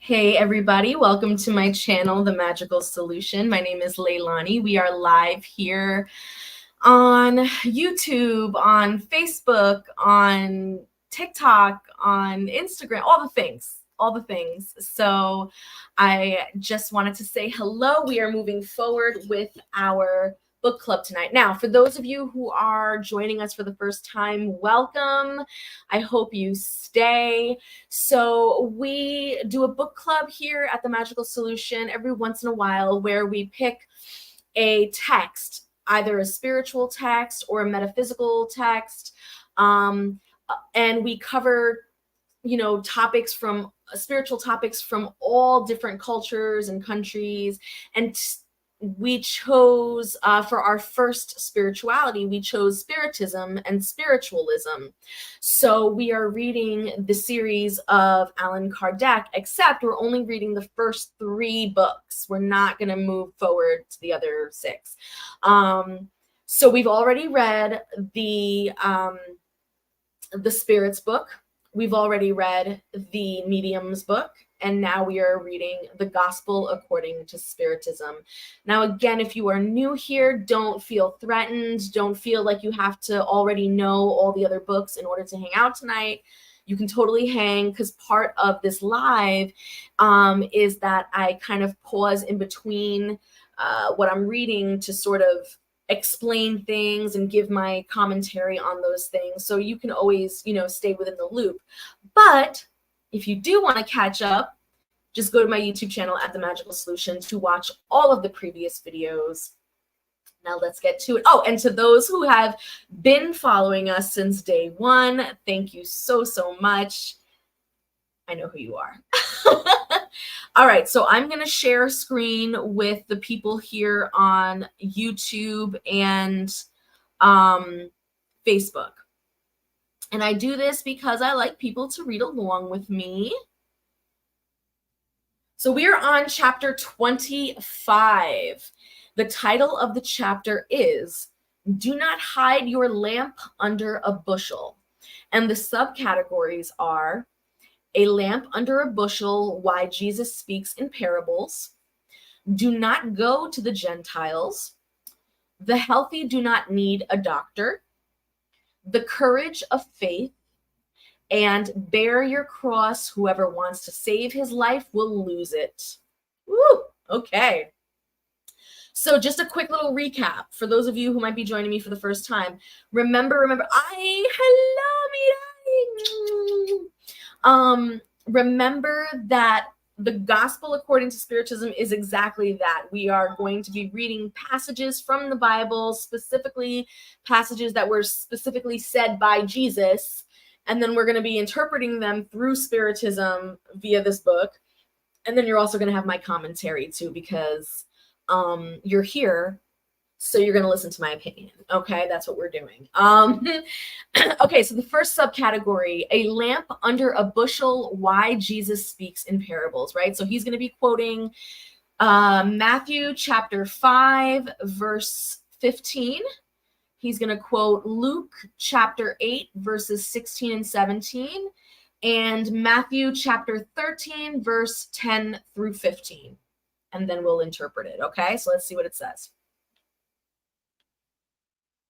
Hey everybody, welcome to my channel, The Magical Solution. My name is Leilani. We are live here on YouTube, on Facebook, on TikTok, on Instagram, all the things. So I just wanted to say hello. We are moving forward with our book club tonight. Now, for those of you who are joining us for the first time, welcome. I hope you stay. So we do a book club here at the Magical Solution every once in a while where we pick a text, either a spiritual text or a metaphysical text, and we cover topics from spiritual topics from all different cultures and countries. And we chose for our first spirituality, we chose Spiritism and Spiritualism. So we are reading the series of Allan Kardec, except we're only reading the first 3 books. We're not going to move forward to the other 6. So we've already read the Spirits book. We've already read the Mediums book, and now we are reading the Gospel according to Spiritism. Now, again, if you are new here, don't feel threatened. Don't feel like you have to already know all the other books in order to hang out tonight. You can totally hang, because part of this live is that I kind of pause in between what I'm reading to sort of explain things and give my commentary on those things. So you can always, stay within the loop. But if you do want to catch up, just go to my YouTube channel at The Magical Solution to watch all of the previous videos. Now let's get to it. Oh, and to those who have been following us since day 1, thank you so much. I know who you are. All right, so I'm going to share a screen with the people here on YouTube and Facebook. And I do this because I like people to read along with me. So we are on chapter 25. The title of the chapter is Do Not Hide Your Lamp Under a Bushel. And the subcategories are A Lamp Under a Bushel, Why Jesus Speaks in Parables, Do Not Go to the Gentiles, The Healthy Do Not Need a Doctor, The Courage of Faith, and Bear Your Cross. Whoever wants to save his life will lose it. Woo! Okay. So just a quick little recap for those of you who might be joining me for the first time. Remember, remember that the Gospel according to Spiritism is exactly that. We are going to be reading passages from the Bible, specifically passages that were specifically said by Jesus, and then we're going to be interpreting them through Spiritism via this book. And then you're also going to have my commentary too, because you're here, so you're going to listen to my opinion. Okay, that's what we're doing. Okay, so the first subcategory, A Lamp Under a Bushel, Why Jesus Speaks in Parables, right? So he's going to be quoting Matthew chapter 5, verse 15. He's going to quote Luke chapter 8, verses 16 and 17, and Matthew chapter 13, verse 10 through 15. And then we'll interpret it, okay? So let's see what it says.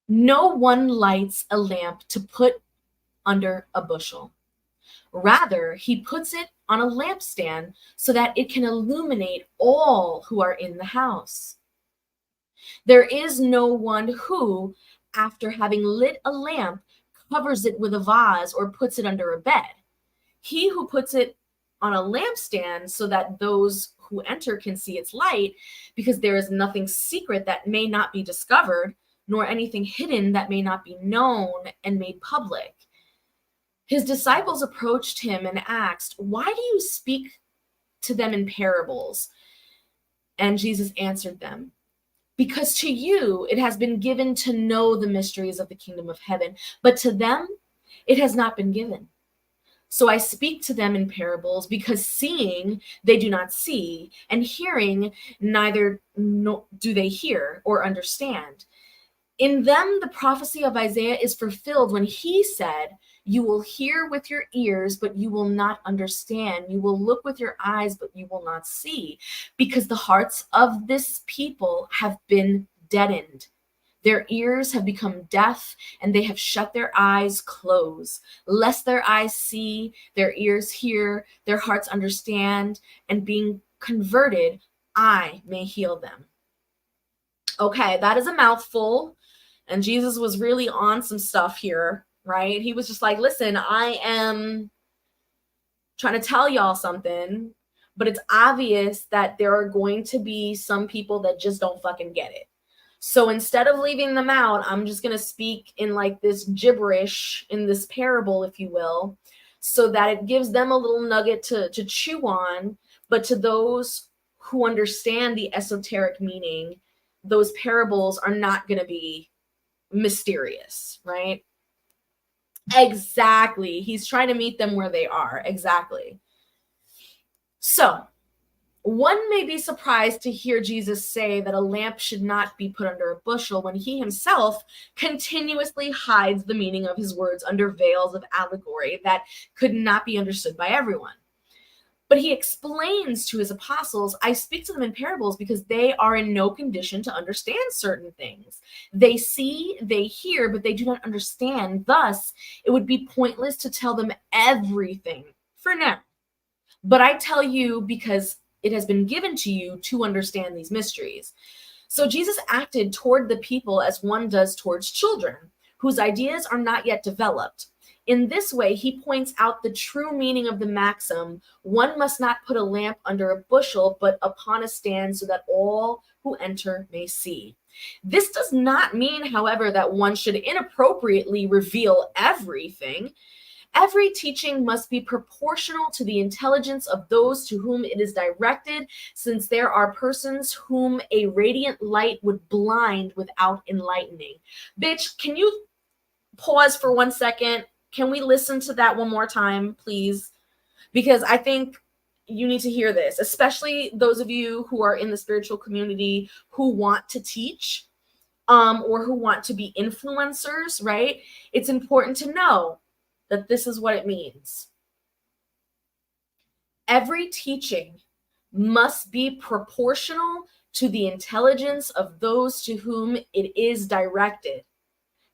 No one lights a lamp to put under a bushel. Rather, he puts it on a lampstand so that it can illuminate all who are in the house. There is no one who, after having lit a lamp, covers it with a vase or puts it under a bed. He who puts it on a lampstand so that those who enter can see its light, because there is nothing secret that may not be discovered, nor anything hidden that may not be known and made public. His disciples approached him and asked, Why do you speak to them in parables? And Jesus answered them, Because to you it has been given to know the mysteries of the kingdom of heaven, but to them it has not been given. So I speak to them in parables, because seeing they do not see, and hearing neither do they hear or understand. In them the prophecy of Isaiah is fulfilled when he said, You will hear with your ears, but you will not understand. You will look with your eyes, but you will not see, because the hearts of this people have been deadened. Their ears have become deaf, and they have shut their eyes close, lest their eyes see, their ears hear, their hearts understand, and being converted, I may heal them. Okay, that is a mouthful. And Jesus was really on some stuff here, right? He was just like, listen, I am trying to tell y'all something, but it's obvious that there are going to be some people that just don't fucking get it. So instead of leaving them out, I'm just going to speak in like this gibberish in this parable, if you will, so that it gives them a little nugget to chew on. But to those who understand the esoteric meaning, those parables are not going to be mysterious, right? Exactly. He's trying to meet them where they are. Exactly. So, one may be surprised to hear Jesus say that a lamp should not be put under a bushel when he himself continuously hides the meaning of his words under veils of allegory that could not be understood by everyone. But he explains to his apostles, I speak to them in parables because they are in no condition to understand certain things. They see, they hear, but they do not understand. Thus, it would be pointless to tell them everything for now. But I tell you because it has been given to you to understand these mysteries. So Jesus acted toward the people as one does towards children, whose ideas are not yet developed. In this way, he points out the true meaning of the maxim, one must not put a lamp under a bushel, but upon a stand so that all who enter may see. This does not mean, however, that one should inappropriately reveal everything. Every teaching must be proportional to the intelligence of those to whom it is directed, since there are persons whom a radiant light would blind without enlightening. Bitch, can you pause for 1 second? Can we listen to that one more time, please? Because I think you need to hear this, especially those of you who are in the spiritual community who want to teach or who want to be influencers, right? It's important to know that this is what it means. Every teaching must be proportional to the intelligence of those to whom it is directed,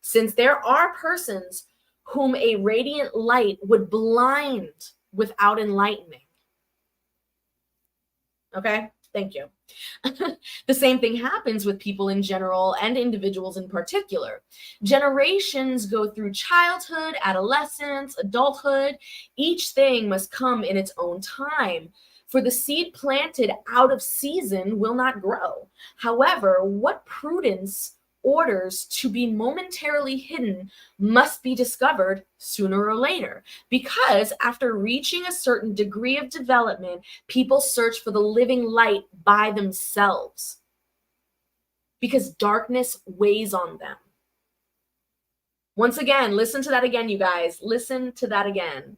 since there are persons whom a radiant light would blind without enlightening. Okay, thank you. The same thing happens with people in general and individuals in particular. Generations go through childhood, adolescence, adulthood. Each thing must come in its own time. For the seed planted out of season will not grow. However, what prudence orders to be momentarily hidden must be discovered sooner or later, because after reaching a certain degree of development, people search for the living light by themselves because darkness weighs on them. Once again, listen to that again, you guys. Listen to that again.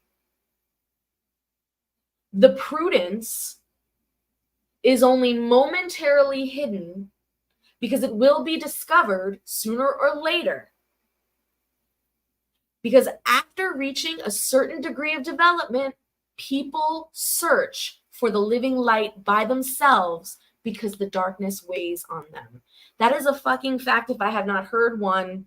The prudence is only momentarily hidden because it will be discovered sooner or later. Because after reaching a certain degree of development, people search for the living light by themselves because the darkness weighs on them. That is a fucking fact if I have not heard one.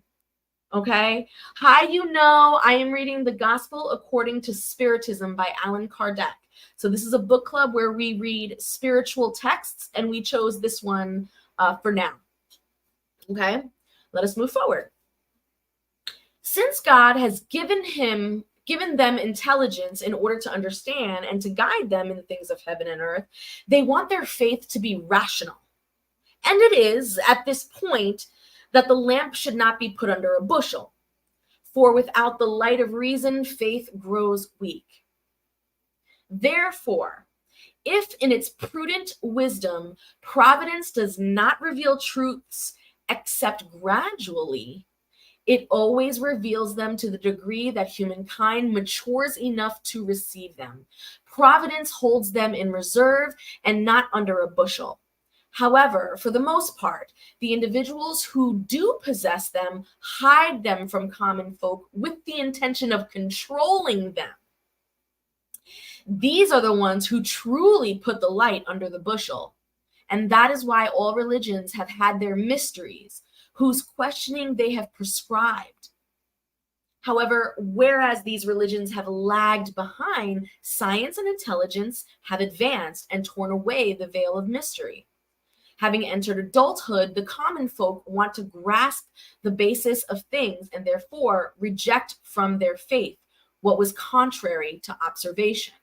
Okay? Hi, you know, I am reading The Gospel According to Spiritism by Allan Kardec. So this is a book club where we read spiritual texts, and we chose this one for now. Okay, let us move forward. Since God has given them intelligence in order to understand and to guide them in the things of heaven and earth, they want their faith to be rational. And it is at this point that the lamp should not be put under a bushel, for without the light of reason, faith grows weak. Therefore, if in its prudent wisdom, providence does not reveal truths except gradually, it always reveals them to the degree that humankind matures enough to receive them. Providence holds them in reserve and not under a bushel. However, for the most part, the individuals who do possess them hide them from common folk with the intention of controlling them. These are the ones who truly put the light under the bushel. And that is why all religions have had their mysteries, whose questioning they have prescribed. However, whereas these religions have lagged behind, science and intelligence have advanced and torn away the veil of mystery. Having entered adulthood, the common folk want to grasp the basis of things and therefore reject from their faith what was contrary to observation.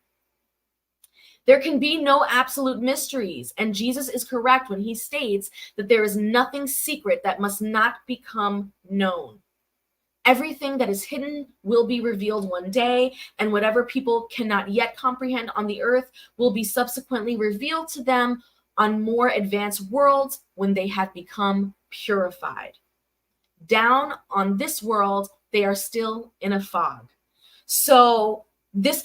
There can be no absolute mysteries, and Jesus is correct when he states that there is nothing secret that must not become known. Everything that is hidden will be revealed one day, and whatever people cannot yet comprehend on the earth will be subsequently revealed to them on more advanced worlds when they have become purified. Down on this world, they are still in a fog. So this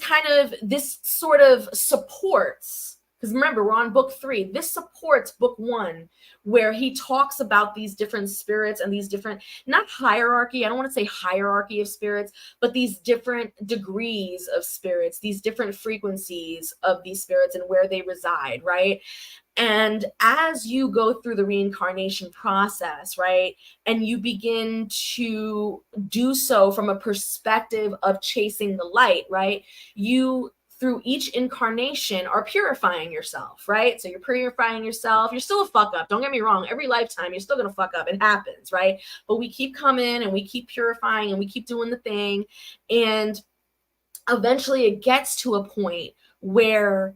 sort of supports, because remember, we're on book 3. This supports book 1, where he talks about these different spirits and these different, not hierarchy, I don't want to say hierarchy of spirits, but these different degrees of spirits, these different frequencies of these spirits and where they reside, right? And as you go through the reincarnation process, right, and you begin to do so from a perspective of chasing the light, right, you, through each incarnation, are purifying yourself, right? So you're purifying yourself. You're still a fuck up. Don't get me wrong. Every lifetime, you're still going to fuck up. It happens, right? But we keep coming and we keep purifying and we keep doing the thing. And eventually it gets to a point where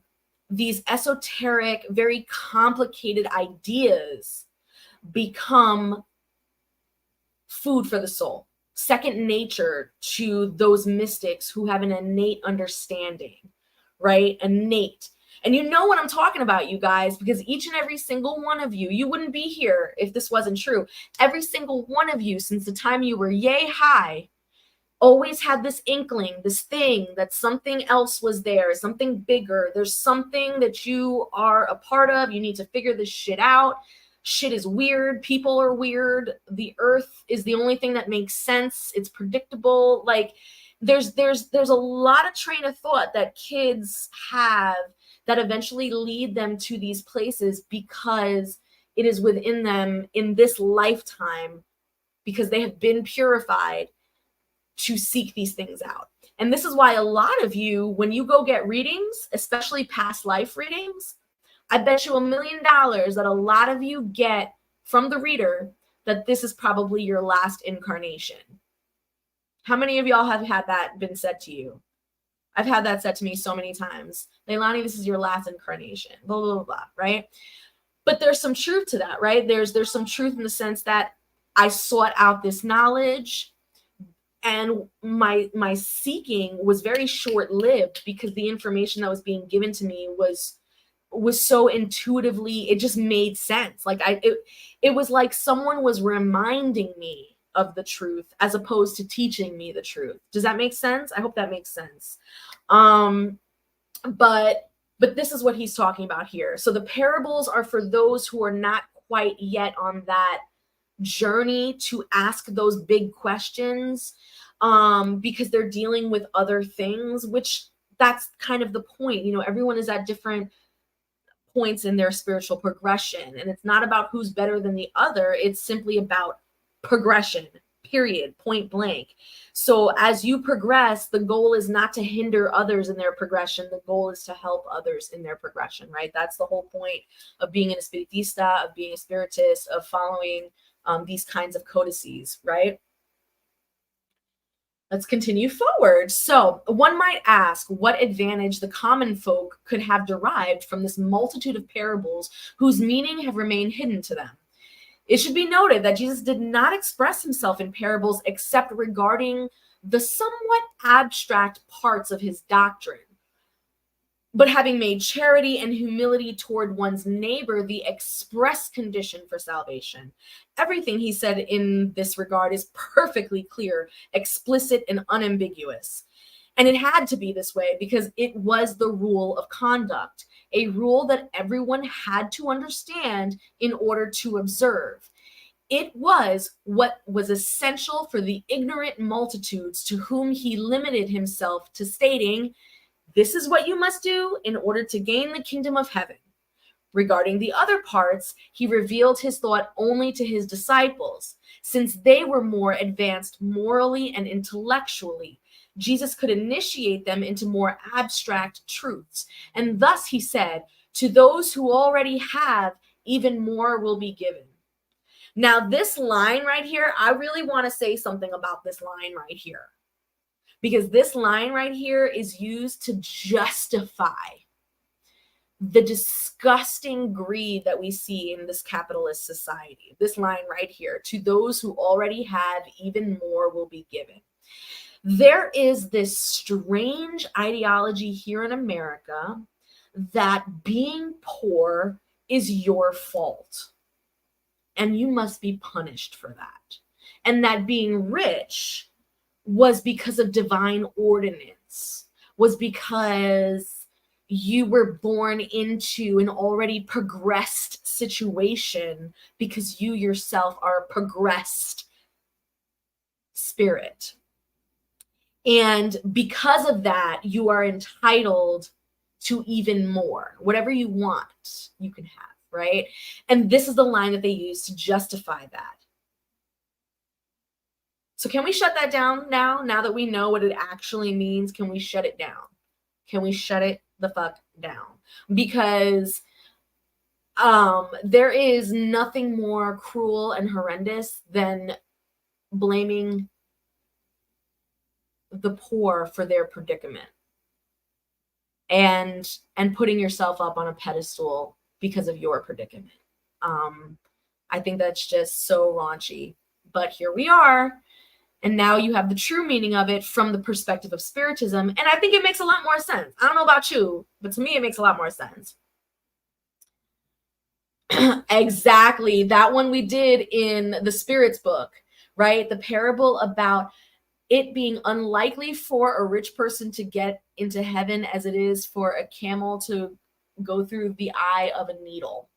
these esoteric, very complicated ideas become food for the soul, second nature to those mystics who have an innate understanding, right? Innate. And you know what I'm talking about, you guys, because each and every single one of you, you wouldn't be here if this wasn't true. Every single one of you, since the time you were yay high, always had this inkling, this thing that something else was there, something bigger. There's something that you are a part of. You need to figure this shit out. Shit is weird. People are weird. The earth is the only thing that makes sense. It's predictable. Like there's a lot of train of thought that kids have that eventually lead them to these places because it is within them in this lifetime, because they have been purified to seek these things out. And this is why a lot of you, when you go get readings, especially past life readings, I bet you $1 million that a lot of you get from the reader that this is probably your last incarnation. How many of y'all have had that been said to you? I've had that said to me so many times. Leilani, this is your last incarnation, blah, blah, blah, blah, right? But there's some truth to that, right? There's some truth in the sense that I sought out this knowledge, and my seeking was very short-lived because the information that was being given to me was so intuitively, it just made sense. Like it was like someone was reminding me of the truth as opposed to teaching me the truth. Does that make sense? I hope that makes sense. But this is what he's talking about here. So the parables are for those who are not quite yet on that journey to ask those big questions, because they're dealing with other things, which that's kind of the point. You know, everyone is at different points in their spiritual progression, and it's not about who's better than the other. It's simply about progression, period, point blank. So as you progress, the goal is not to hinder others in their progression. The goal is to help others in their progression, right? That's the whole point of being an espiritista, of being a spiritist, of following these kinds of codices, right? Let's continue forward. So one might ask what advantage the common folk could have derived from this multitude of parables whose meaning have remained hidden to them. It should be noted that Jesus did not express himself in parables except regarding the somewhat abstract parts of his doctrine. But having made charity and humility toward one's neighbor the express condition for salvation, everything he said in this regard is perfectly clear, explicit, and unambiguous. And it had to be this way because it was the rule of conduct, a rule that everyone had to understand in order to observe. It was what was essential for the ignorant multitudes to whom he limited himself to stating, this is what you must do in order to gain the kingdom of heaven. Regarding the other parts, he revealed his thought only to his disciples. Since they were more advanced morally and intellectually, Jesus could initiate them into more abstract truths. And thus he said, to those who already have, even more will be given. Now, this line right here, I really want to say something about this line right here. Because this line right here is used to justify the disgusting greed that we see in this capitalist society. This line right here, to those who already have, even more will be given. There is this strange ideology here in America that being poor is your fault, and you must be punished for that. And that being rich was because of divine ordinance, was because you were born into an already progressed situation because you yourself are a progressed spirit. And because of that, you are entitled to even more. Whatever you want, you can have, right? And this is the line that they use to justify that. So can we shut that down now? Now that we know what it actually means, can we shut it down? Can we shut it the fuck down? Because there is nothing more cruel and horrendous than blaming the poor for their predicament and putting yourself up on a pedestal because of your predicament. I think that's just so raunchy, but here we are. And now you have the true meaning of it from the perspective of Spiritism. And I think it makes a lot more sense. I don't know about you, but to me, it makes a lot more sense. Exactly. That one we did in the Spirits book, right? The parable about it being unlikely for a rich person to get into heaven as it is for a camel to go through the eye of a needle,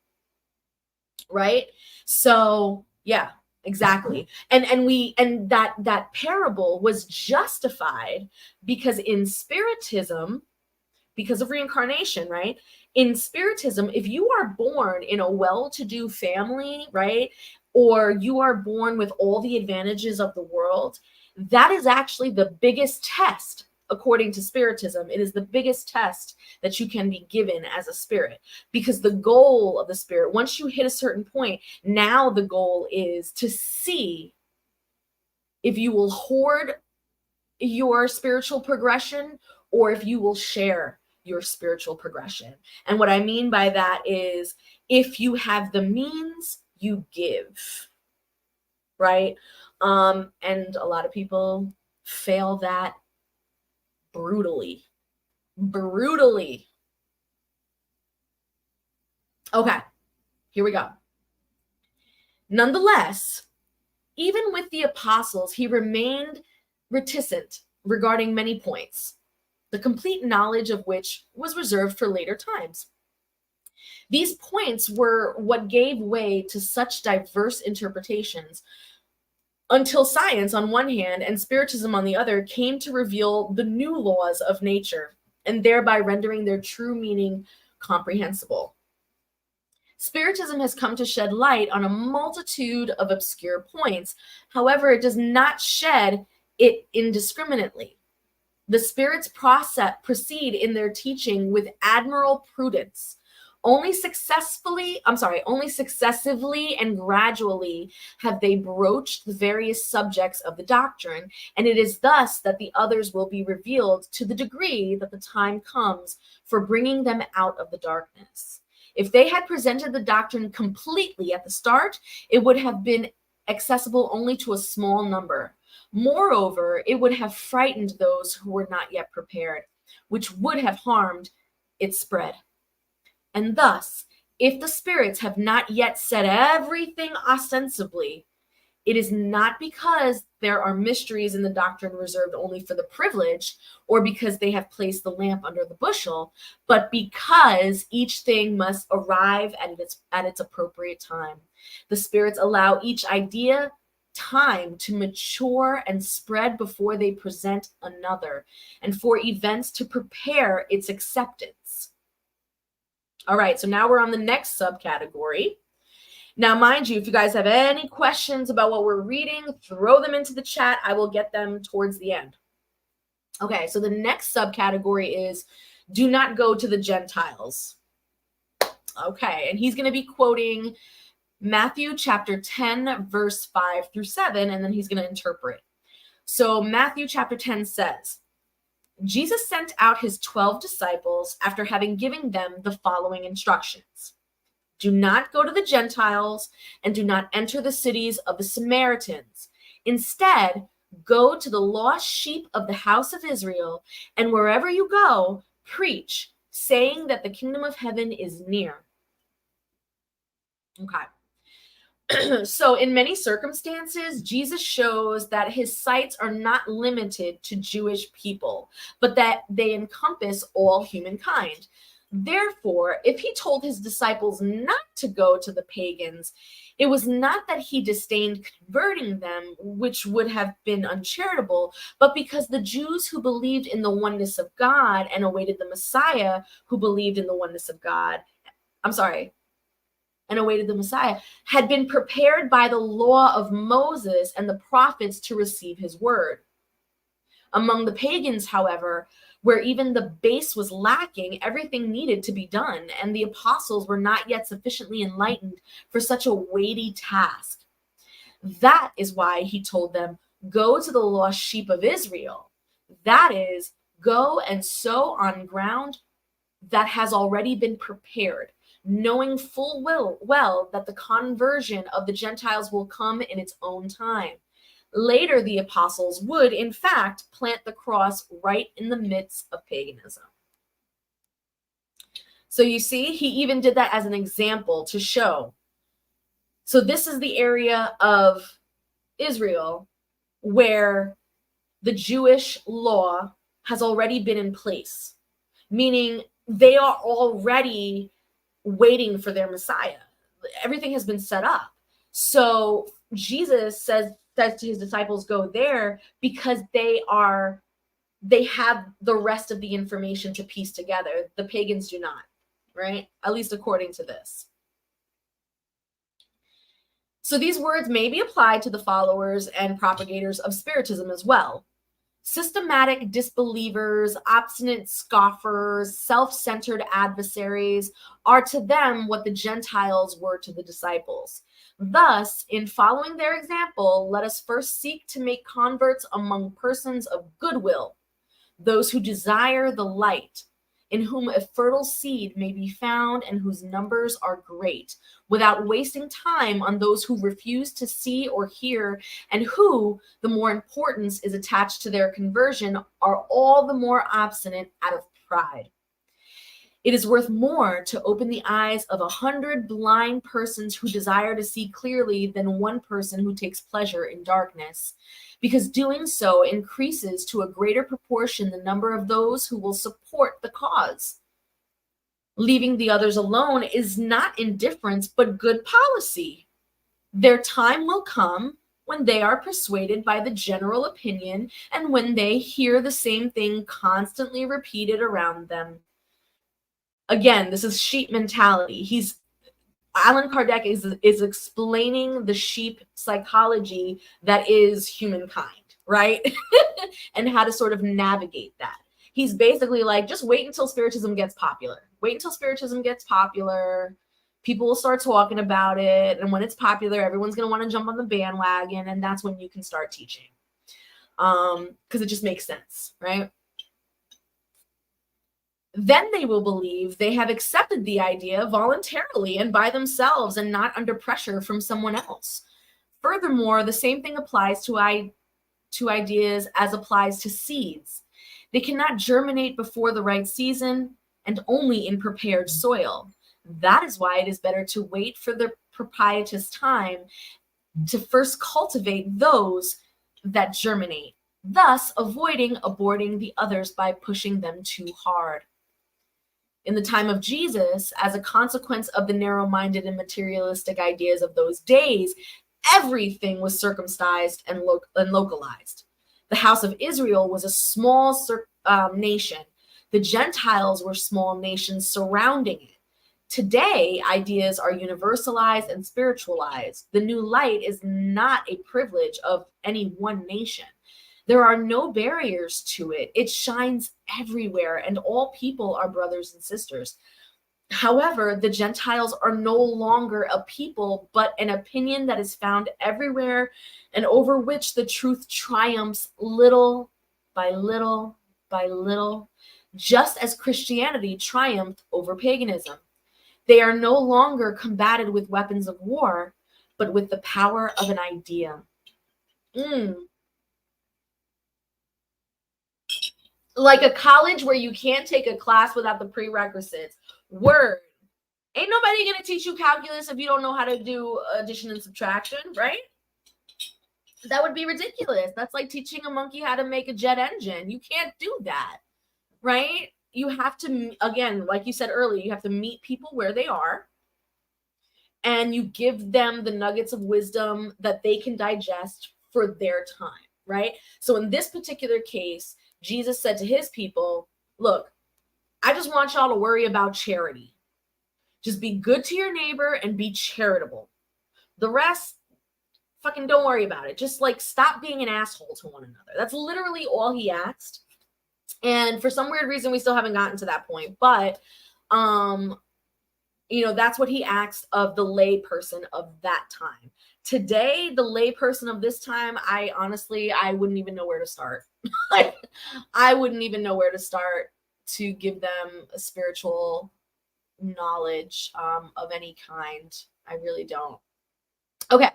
right? So yeah, exactly. And that parable was justified because in Spiritism, because of reincarnation, right? In Spiritism, if you are born in a well-to-do family, right, or you are born with all the advantages of the world, that is actually the biggest test. According to Spiritism, it is the biggest test that you can be given as a spirit, because the goal of the spirit, once you hit a certain point, now the goal is to see if you will hoard your spiritual progression or if you will share your spiritual progression. And what I mean by that is if you have the means, you give, right? And a lot of people fail that brutally. Okay, here we go. Nonetheless, even with the apostles, he remained reticent regarding many points, the complete knowledge of which was reserved for later times. These points were what gave way to such diverse interpretations until science on one hand and Spiritism on the other came to reveal the new laws of nature and thereby rendering their true meaning comprehensible. Spiritism has come to shed light on a multitude of obscure points. However, it does not shed it indiscriminately. The spirits proceed in their teaching with admirable prudence. Only successively and gradually have they broached the various subjects of the doctrine, and it is thus that the others will be revealed to the degree that the time comes for bringing them out of the darkness. If they had presented the doctrine completely at the start, it would have been accessible only to a small number. Moreover, it would have frightened those who were not yet prepared, which would have harmed its spread. And thus, if the spirits have not yet said everything ostensibly, It is not because there are mysteries in the doctrine reserved only for the privileged, or because they have placed the lamp under the bushel, but because each thing must arrive at its appropriate time. The spirits allow each idea time to mature and spread before they present another, and for events to prepare its acceptance. All right, so now we're on the next subcategory. Now, mind you, if you guys have any questions about what we're reading, throw them into the chat. I will get them towards the end. Okay, so the next subcategory is do not go to the Gentiles. Okay, and he's going to be quoting Matthew chapter 10, verse 5 through 7, and then he's going to interpret. So Matthew chapter 10 says, Jesus sent out his 12 disciples after having given them the following instructions. Do not go to the Gentiles, and do not enter the cities of the Samaritans. Instead, go to the lost sheep of the house of Israel, and wherever you go, preach, saying that the kingdom of heaven is near. Okay. So in many circumstances, Jesus shows that his sights are not limited to Jewish people, but that they encompass all humankind. Therefore, if he told his disciples not to go to the pagans, it was not that he disdained converting them, which would have been uncharitable, but because the Jews who believed in the oneness of God and awaited the Messiah who believed in the oneness of God, and awaited the Messiah, had been prepared by the law of Moses and the prophets to receive his word. Among the pagans, however, where even the base was lacking, everything needed to be done, and the apostles were not yet sufficiently enlightened for such a weighty task. That is why he told them, go to the lost sheep of Israel. That is, go and sow on ground that has already been prepared, knowing full well that the conversion of the Gentiles will come in its own time. Later, the apostles would, in fact, plant the cross right in the midst of paganism. So you see, he even did that as an example to show. So this is the area of Israel where the Jewish law has already been in place, meaning they are already waiting for their Messiah. Everything has been set up. So Jesus says to his disciples, go there because they have the rest of the information to piece together. The pagans do not, right? At least according to this. So these words may be applied to the followers and propagators of Spiritism as well. Systematic disbelievers, obstinate scoffers, self-centered adversaries are to them what the Gentiles were to the disciples. Thus, in following their example, let us first seek to make converts among persons of goodwill, those who desire the light, in whom a fertile seed may be found and whose numbers are great, without wasting time on those who refuse to see or hear, and who, the more importance is attached to their conversion, are all the more obstinate out of pride. It is worth more to open the eyes of 100 blind persons who desire to see clearly than one person who takes pleasure in darkness, because doing so increases to a greater proportion the number of those who will support the cause. Leaving the others alone is not indifference, but good policy. Their time will come when they are persuaded by the general opinion and when they hear the same thing constantly repeated around them. Again, this is sheep mentality. Allan Kardec is explaining the sheep psychology that is humankind, right? And how to sort of navigate that. He's basically like, just wait until Spiritism gets popular. Wait until Spiritism gets popular. People will start talking about it. And when it's popular, everyone's going to want to jump on the bandwagon. And that's when you can start teaching. Because it just makes sense, right? Then they will believe they have accepted the idea voluntarily and by themselves and not under pressure from someone else. Furthermore, the same thing applies to ideas as applies to seeds. They cannot germinate before the right season and only in prepared soil. That is why it is better to wait for the propitious time to first cultivate those that germinate, thus avoiding aborting the others by pushing them too hard. In the time of Jesus, as a consequence of the narrow-minded and materialistic ideas of those days, everything was circumcised and localized. The house of Israel was a small nation. The Gentiles were small nations surrounding it. Today, ideas are universalized and spiritualized. The new light is not a privilege of any one nation. There are no barriers to it. It shines everywhere, and all people are brothers and sisters. However, the Gentiles are no longer a people, but an opinion that is found everywhere and over which the truth triumphs little by little by little, just as Christianity triumphed over paganism. They are no longer combated with weapons of war, but with the power of an idea. Like a college where you can't take a class without the prerequisites. Word. Ain't nobody gonna teach you calculus if you don't know how to do addition and subtraction, right? That would be ridiculous. That's like teaching a monkey how to make a jet engine. You can't do that, right? You have to, again, like you said earlier, you have to meet people where they are, and you give them the nuggets of wisdom that they can digest for their time, right? So in this particular case, Jesus said to his people, look, I just want y'all to worry about charity. Just be good to your neighbor and be charitable. The rest, fucking don't worry about it. Just like stop being an asshole to one another. That's literally all he asked. And for some weird reason, we still haven't gotten to that point. But, that's what he asked of the lay person of that time. Today, the lay person of this time, I wouldn't even know where to start. I wouldn't even know where to start to give them a spiritual knowledge of any kind. I really don't. Okay,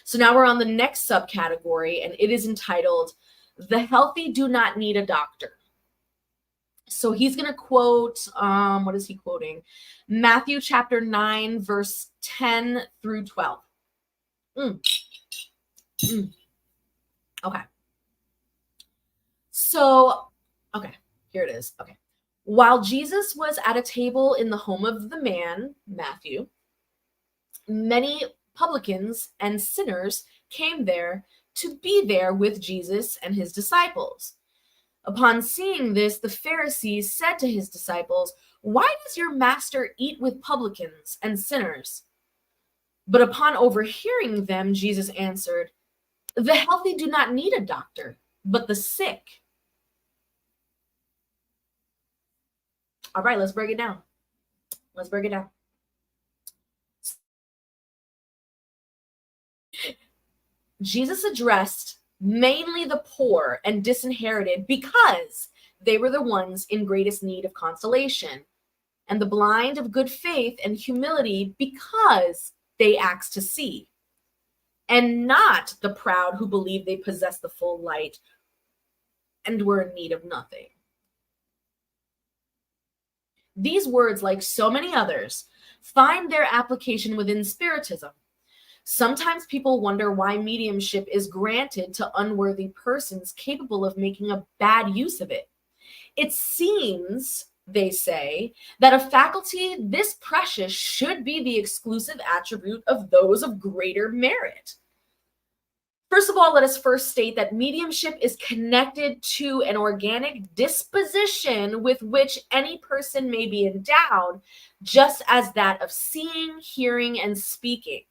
so now we're on the next subcategory, and it is entitled, "The Healthy Do Not Need a Doctor." So he's going to quote, what is he quoting? Matthew chapter 9, verse 10 through 12. Okay. So, okay, here it is. Okay. While Jesus was at a table in the home of the man, Matthew, many publicans and sinners came there to be there with Jesus and his disciples. Upon seeing this, the Pharisees said to his disciples, "Why does your master eat with publicans and sinners?" But upon overhearing them, Jesus answered, "The healthy do not need a doctor, but the sick." All right, let's break it down. Let's break it down. Jesus addressed mainly the poor and disinherited because they were the ones in greatest need of consolation, and the blind of good faith and humility because they asked to see, and not the proud who believed they possessed the full light and were in need of nothing. These words, like so many others, find their application within Spiritism. Sometimes people wonder why mediumship is granted to unworthy persons capable of making a bad use of it. It seems, they say, that a faculty this precious should be the exclusive attribute of those of greater merit. First of all, let us first state that mediumship is connected to an organic disposition with which any person may be endowed, just as that of seeing, hearing, and speaking.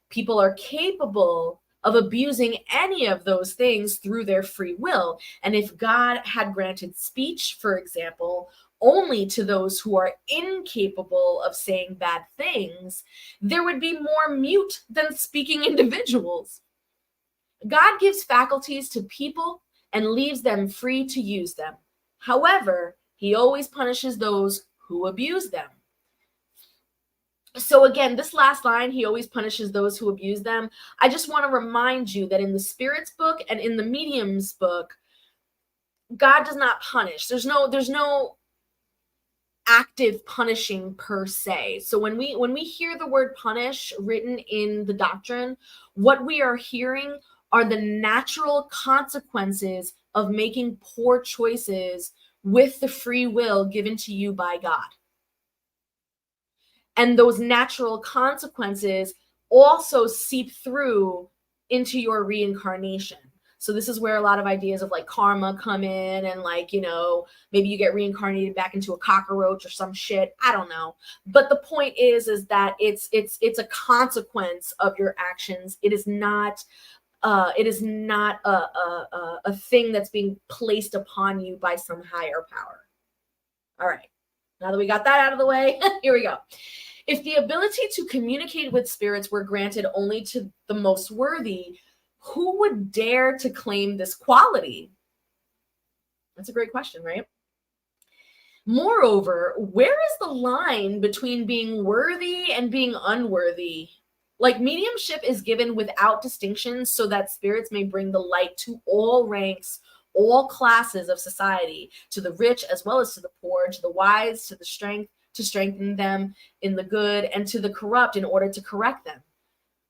People are capable of abusing any of those things through their free will. And if God had granted speech, for example, only to those who are incapable of saying bad things, there would be more mute than speaking individuals. God gives faculties to people and leaves them free to use them. However, he always punishes those who abuse them. So again, this last line, he always punishes those who abuse them. I just want to remind you that in the Spirit's book and in the Medium's book, God does not punish. There's no active punishing per se. So when we hear the word punish written in the doctrine, what we are hearing are the natural consequences of making poor choices with the free will given to you by God. And those natural consequences also seep through into your reincarnation. So this is where a lot of ideas of like karma come in, and like, you know, maybe you get reincarnated back into a cockroach or some shit. I don't know. But the point is that it's a consequence of your actions. It is not a thing that's being placed upon you by some higher power. All right. Now that we got that out of the way, here we go. If the ability to communicate with spirits were granted only to the most worthy, who would dare to claim this quality? That's a great question, right? Moreover, where is the line between being worthy and being unworthy? Like, mediumship is given without distinction so that spirits may bring the light to all ranks, all classes of society, to the rich as well as to the poor, to the wise, to the strength, to strengthen them in the good, and to the corrupt in order to correct them.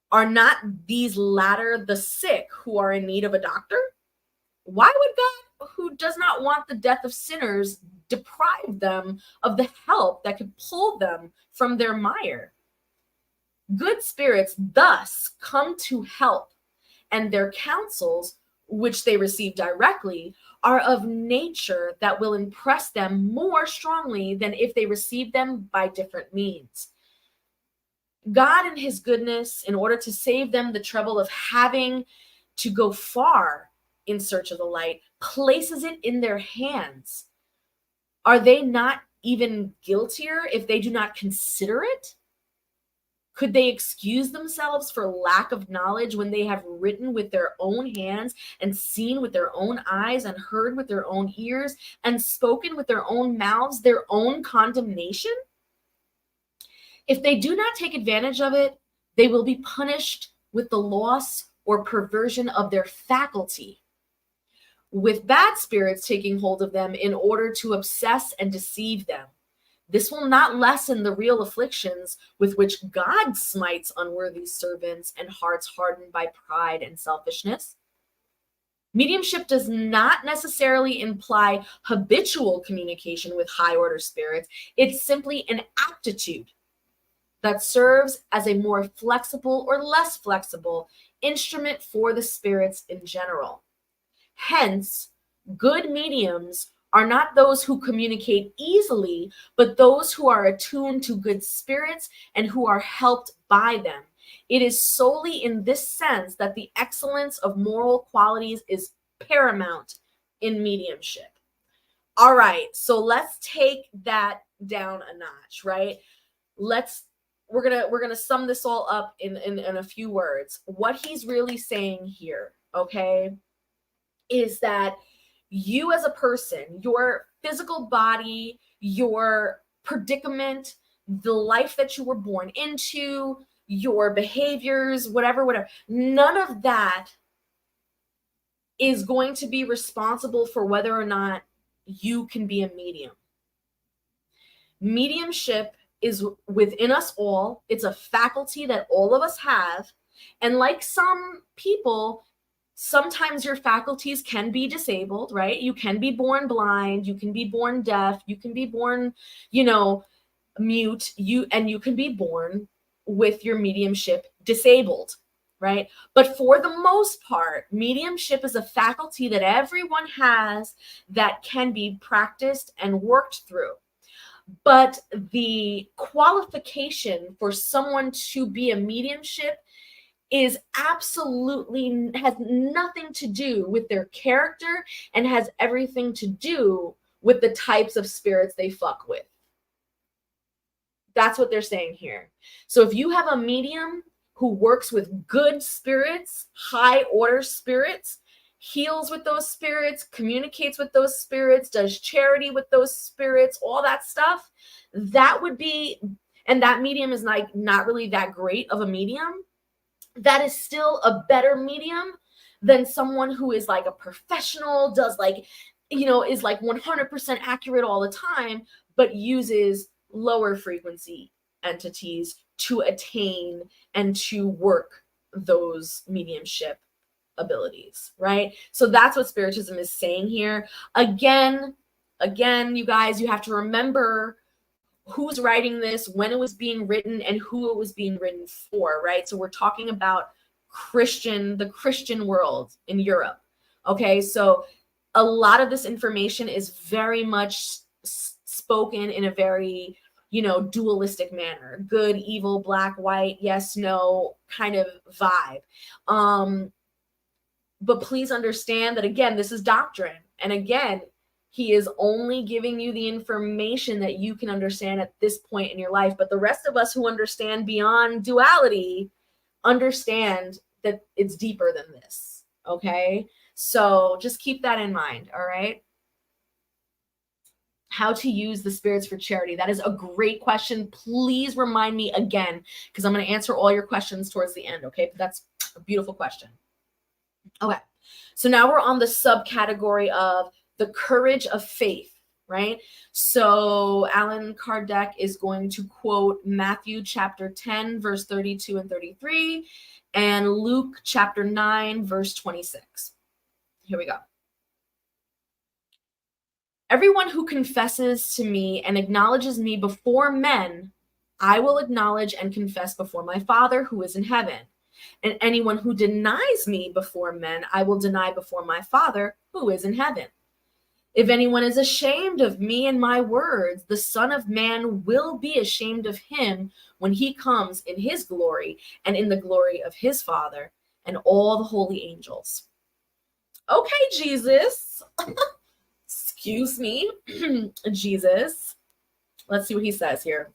Are not these latter the sick who are in need of a doctor? Why would God, who does not want the death of sinners, deprive them of the help that could pull them from their mire? Good spirits thus come to help, and their counsels, which they receive directly, are of nature that will impress them more strongly than if they receive them by different means. God, in his goodness, in order to save them the trouble of having to go far in search of the light, places it in their hands. Are they not even guiltier if they do not consider it? Could they excuse themselves for lack of knowledge when they have written with their own hands and seen with their own eyes and heard with their own ears and spoken with their own mouths their own condemnation? If they do not take advantage of it, they will be punished with the loss or perversion of their faculty, with bad spirits taking hold of them in order to obsess and deceive them. This will not lessen the real afflictions with which God smites unworthy servants and hearts hardened by pride and selfishness. Mediumship does not necessarily imply habitual communication with high order spirits. It's simply an aptitude that serves as a more flexible or less flexible instrument for the spirits in general. Hence, good mediums are not those who communicate easily, but those who are attuned to good spirits and who are helped by them. It is solely in this sense that the excellence of moral qualities is paramount in mediumship. All right, so let's take that down a notch, right? We're gonna sum this all up in a few words. What he's really saying here, okay, is that you as a person, your physical body, your predicament, the life that you were born into, your behaviors, whatever, none of that is going to be responsible for whether or not you can be a medium. Mediumship is within us all. It's a faculty that all of us have. And like some people, sometimes your faculties can be disabled, right? You can be born blind, you can be born deaf, you can be born, mute, you can be born with your mediumship disabled, right? But for the most part, mediumship is a faculty that everyone has that can be practiced and worked through. But the qualification for someone to be a mediumship is absolutely has nothing to do with their character and has everything to do with the types of spirits they fuck with. That's what they're saying here. So if you have a medium who works with good spirits, high order spirits, heals with those spirits, communicates with those spirits, does charity with those spirits, all that stuff, that would be, and that medium is like not really that great of a medium, that is still a better medium than someone who is like a professional, does like, is like 100% accurate all the time, but uses lower frequency entities to attain and to work those mediumship abilities, right? So that's what Spiritism is saying here. Again, you guys, you have to remember who's writing this, when it was being written, and who it was being written for, right? So we're talking about the Christian world in Europe. Okay, so a lot of this information is very much spoken in a very, dualistic manner, good, evil, black, white, yes, no kind of vibe. But please understand that, again, this is doctrine. And again, he is only giving you the information that you can understand at this point in your life. But the rest of us who understand beyond duality understand that it's deeper than this. Okay? So just keep that in mind. All right? How to use the spirits for charity. That is a great question. Please remind me again, because I'm going to answer all your questions towards the end. Okay? But that's a beautiful question. Okay. So now we're on the subcategory of the courage of faith, right? So Allan Kardec is going to quote Matthew chapter 10, verse 32 and 33, and Luke chapter 9, verse 26. Here we go. Everyone who confesses to me and acknowledges me before men, I will acknowledge and confess before my Father who is in heaven. And anyone who denies me before men, I will deny before my Father who is in heaven. If anyone is ashamed of me and my words, the Son of Man will be ashamed of him when he comes in his glory and in the glory of his Father and all the holy angels. Okay, Jesus. Excuse me, Jesus. Let's see what he says here.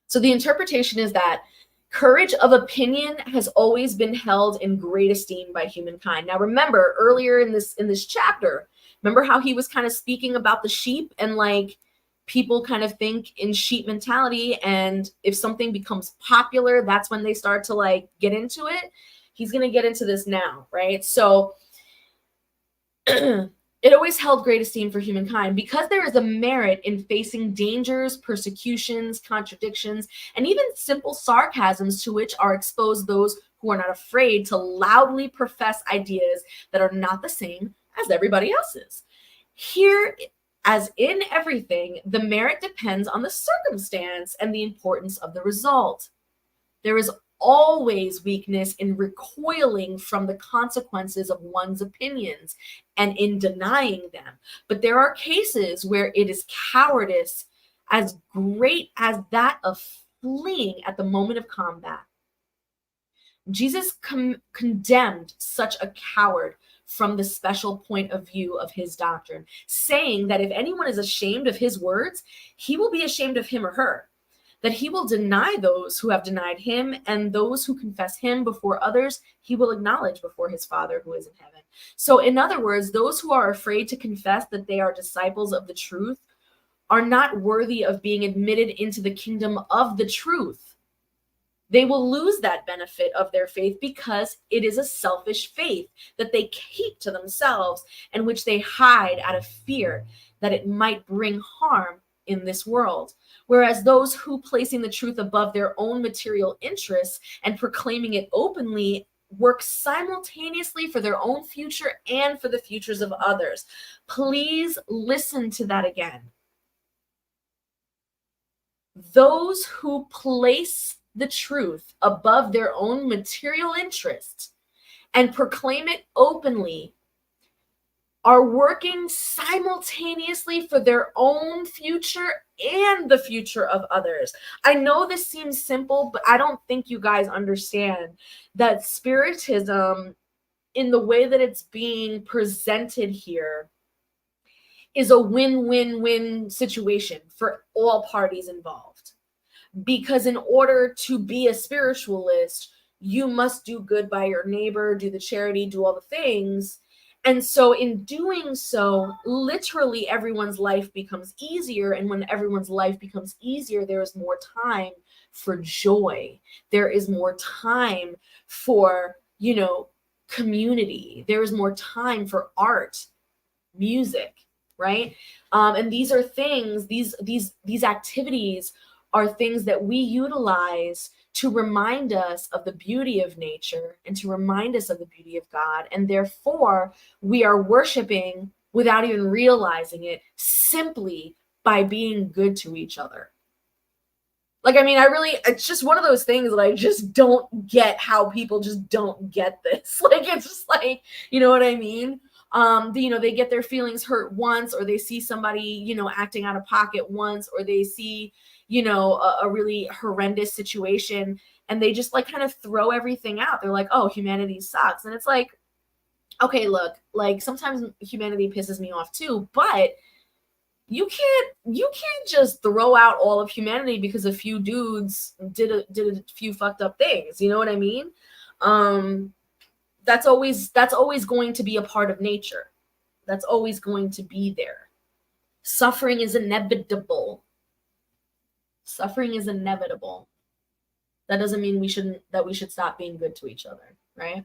So the interpretation is that courage of opinion has always been held in great esteem by humankind. Now, remember earlier in this chapter, remember how he was kind of speaking about the sheep, and like people kind of think in sheep mentality, and if something becomes popular, that's when they start to like get into it. He's going to get into this now, right? So it always held great esteem for humankind because there is a merit in facing dangers, persecutions, contradictions, and even simple sarcasms to which are exposed those who are not afraid to loudly profess ideas that are not the same as everybody else's. Here, as in everything, the merit depends on the circumstance and the importance of the result. There is always weakness in recoiling from the consequences of one's opinions and in denying them. But there are cases where it is cowardice as great as that of fleeing at the moment of combat. Jesus condemned such a coward from the special point of view of his doctrine, saying that if anyone is ashamed of his words, he will be ashamed of him or her, that he will deny those who have denied him, and those who confess him before others, he will acknowledge before his Father who is in heaven. So in other words, those who are afraid to confess that they are disciples of the truth are not worthy of being admitted into the kingdom of the truth. They will lose that benefit of their faith because it is a selfish faith that they keep to themselves and which they hide out of fear that it might bring harm in this world. Whereas those who, placing the truth above their own material interests and proclaiming it openly, work simultaneously for their own future and for the futures of others. Please listen to that again. Those who place the truth above their own material interests and proclaim it openly are working simultaneously for their own future and the future of others. I know this seems simple, but I don't think you guys understand that Spiritism, in the way that it's being presented here, is a win-win-win situation for all parties involved. Because in order to be a spiritualist, you must do good by your neighbor, do the charity, do all the things. And so in doing so, literally everyone's life becomes easier. And when everyone's life becomes easier, there is more time for joy. There is more time for, community. There is more time for art, music, right? And these are things, these activities are things that we utilize to remind us of the beauty of nature and to remind us of the beauty of God. And therefore, we are worshiping without even realizing it, simply by being good to each other. Like, I mean, it's just one of those things that I just don't get how people just don't get this. Like, it's just like, you know what I mean? They get their feelings hurt once, or they see somebody, acting out of pocket once, or they see, a really horrendous situation, and they just like kind of throw everything out. They're like, oh, humanity sucks. And it's like, okay, look, like sometimes humanity pisses me off too, but you can't just throw out all of humanity because a few dudes did a few fucked up things. You know what I mean? That's always going to be a part of nature. That's always going to be there. Suffering is inevitable. Suffering is inevitable. That doesn't mean we should stop being good to each other, right?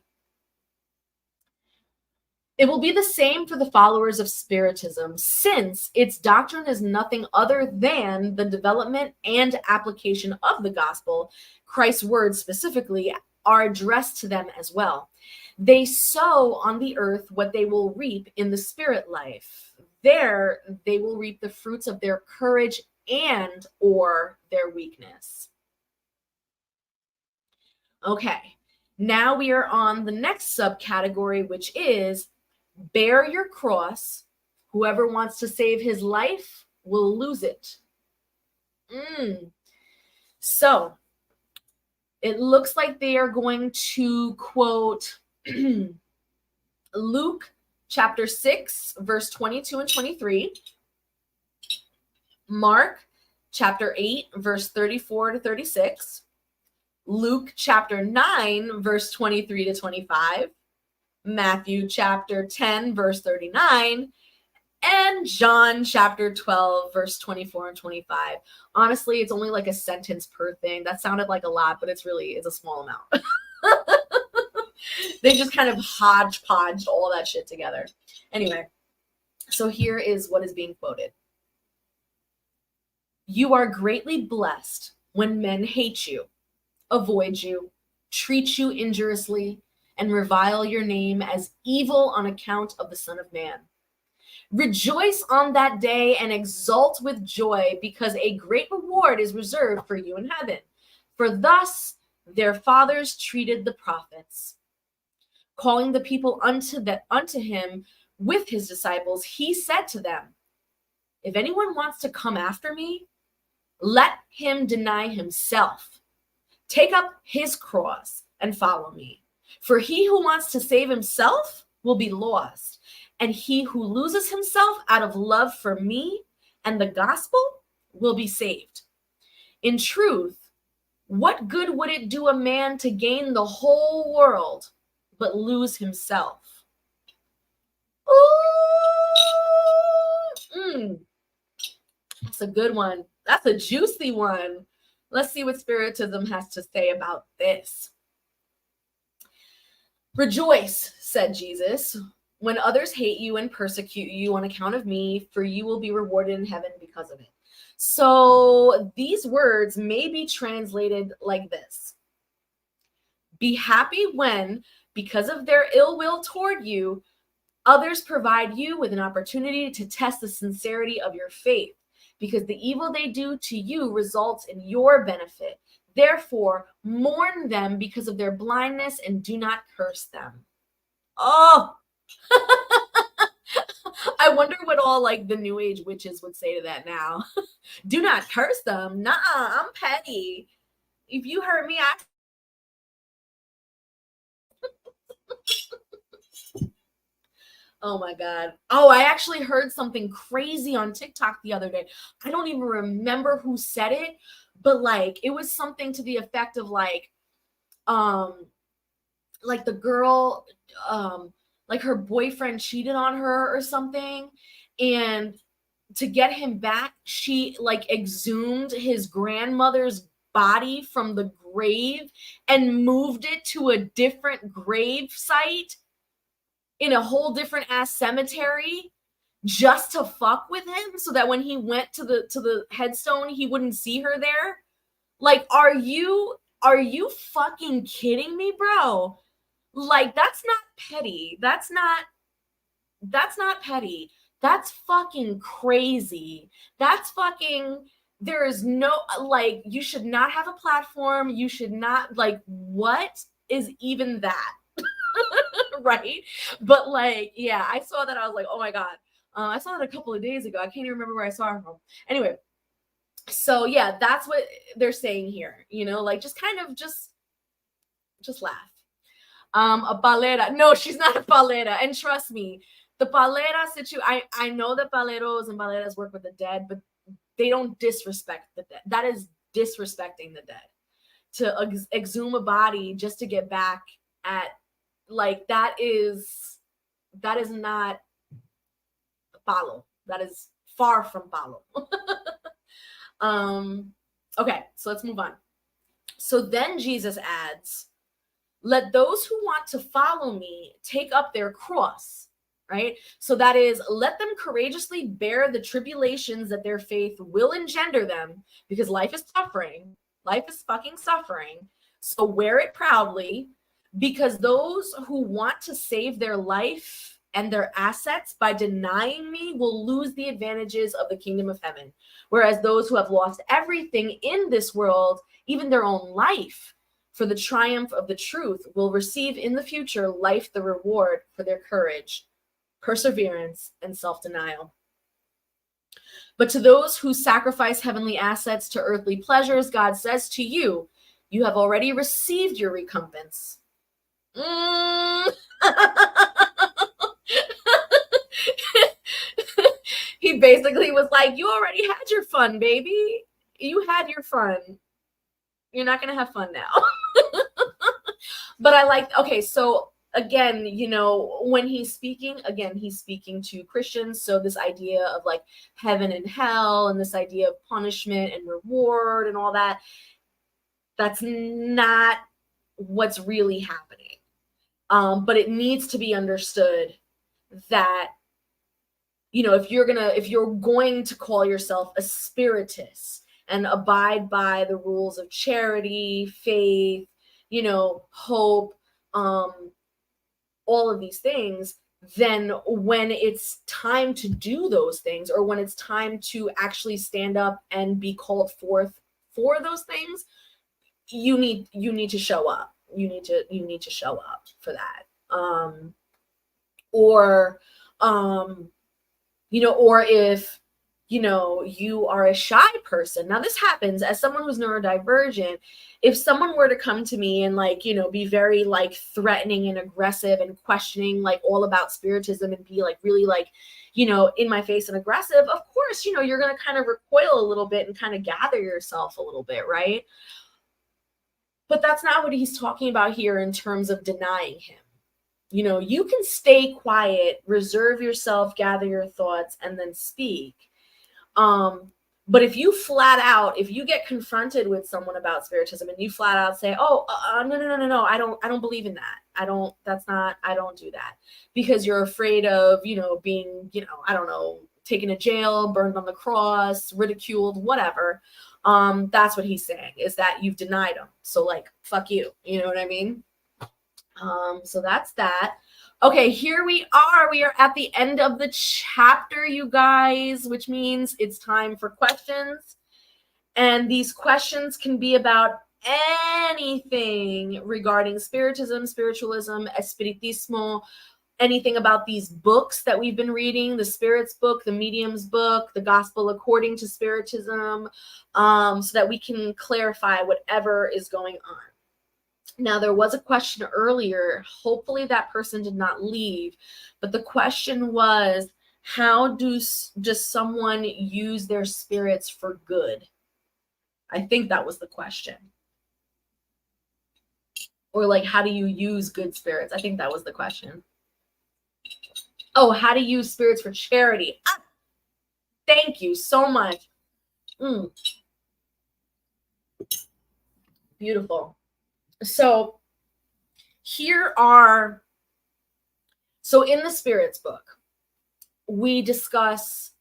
It will be the same for the followers of Spiritism, since its doctrine is nothing other than the development and application of the gospel. Christ's words specifically are addressed to them as well. They sow on the earth what they will reap in the spirit life. There they will reap the fruits of their courage and or their weakness. Okay, now we are on the next subcategory, which is bear your cross. Whoever wants to save his life will lose it. So it looks like they are going to quote Luke chapter 6, verse 22 and 23. Mark chapter 8, verse 34 to 36. Luke chapter 9, verse 23 to 25. Matthew chapter 10, verse 39, and John chapter 12, verse 24 and 25. Honestly, it's only like a sentence per thing. That sounded like a lot, but it's a small amount. They just kind of hodgepodged all that shit together. Anyway, so here is what is being quoted. You are greatly blessed when men hate you, avoid you, treat you injuriously, and revile your name as evil on account of the Son of Man. Rejoice on that day and exult with joy, because a great reward is reserved for you in heaven. For thus their fathers treated the prophets. Calling the people unto him with his disciples, he said to them, if anyone wants to come after me, let him deny himself, take up his cross, and follow me. For he who wants to save himself will be lost, and he who loses himself out of love for me and the gospel will be saved. In truth, what good would it do a man to gain the whole world but lose himself? That's a good one. That's a juicy one. Let's see what Spiritism has to say about this. Rejoice, said Jesus, when others hate you and persecute you on account of me, for you will be rewarded in heaven because of it. So these words may be translated like this. Be happy when, because of their ill will toward you, others provide you with an opportunity to test the sincerity of your faith, because the evil they do to you results in your benefit. Therefore, mourn them because of their blindness and do not curse them. Oh, I wonder what all like the New Age witches would say to that now. Do not curse them. Nah, I'm petty. If you hurt me, I... Oh my God. Oh, I actually heard something crazy on TikTok the other day. I don't even remember who said it, but like it was something to the effect of like the girl, like her boyfriend cheated on her or something, and to get him back, she like exhumed his grandmother's body from the grave and moved it to a different grave site in a whole different ass cemetery just to fuck with him so that when he went to the headstone, he wouldn't see her there? Like, are you fucking kidding me, bro? Like, that's not petty. That's not petty. That's fucking crazy. That's fucking, there is no, like, you should not have a platform. You should not, like, what is even that? Right? But like, yeah, I saw that. I was like, oh my God. I saw that a couple of days ago. I can't even remember where I saw her from. Anyway, so yeah, that's what they're saying here. You know, like, just kind of just laugh. A palera. No, she's not a palera. And trust me, the palera I know that paleros and paleras work with the dead, but they don't disrespect the dead. That is disrespecting the dead. To exhume a body just to get back at, like, that is not palo. That is far from palo. Okay, so let's move on. So then Jesus adds, let those who want to follow me take up their cross, right? So that is, let them courageously bear the tribulations that their faith will engender them, because life is suffering. Life is fucking suffering. So wear it proudly, because those who want to save their life and their assets by denying me will lose the advantages of the kingdom of heaven. Whereas those who have lost everything in this world, even their own life, for the triumph of the truth, will receive in the future life the reward for their courage, perseverance, and self-denial. But to those who sacrifice heavenly assets to earthly pleasures, God says to you, you have already received your recompense. He basically was like, you already had your fun, baby. You had your fun. You're not going to have fun now. But I like, okay, so again, you know, when he's speaking, again, he's speaking to Christians. So this idea of like heaven and hell and this idea of punishment and reward and all that, that's not what's really happening. But it needs to be understood that, you know, if you're going to call yourself a spiritist and abide by the rules of charity, faith, you know, hope, all of these things, then when it's time to do those things, or when it's time to actually stand up and be called forth for those things, you need to show up. You need to show up for that. You know, or if, you know, you are a shy person. Now this happens as someone who's neurodivergent. If someone were to come to me and like, you know, be very like threatening and aggressive and questioning like all about spiritism and be like really like, you know, in my face and aggressive, of course, you know, you're going to kind of recoil a little bit and kind of gather yourself a little bit, right? But that's not what he's talking about here in terms of denying him. You know, you can stay quiet, reserve yourself, gather your thoughts, and then speak. But if you flat out, if you get confronted with someone about spiritism and you flat out say, oh, no, I don't believe in that. I don't do that, because you're afraid of, you know, being, you know, I don't know, taken to jail, burned on the cross, ridiculed, whatever. That's what he's saying, is that you've denied him. So like, fuck you. You know what I mean? So that's that. Okay, here we are. We are at the end of the chapter, you guys, which means it's time for questions. And these questions can be about anything regarding spiritism, spiritualism, espiritismo, anything about these books that we've been reading, the Spirits book, the Mediums book, the Gospel According to Spiritism, so that we can clarify whatever is going on. Now, there was a question earlier. Hopefully that person did not leave. But the question was, how does someone use their spirits for good? I think that was the question. Or like, how do you use good spirits? I think that was the question. Oh, how to use spirits for charity. Ah, thank you so much. Beautiful. So in the Spirits book, we discuss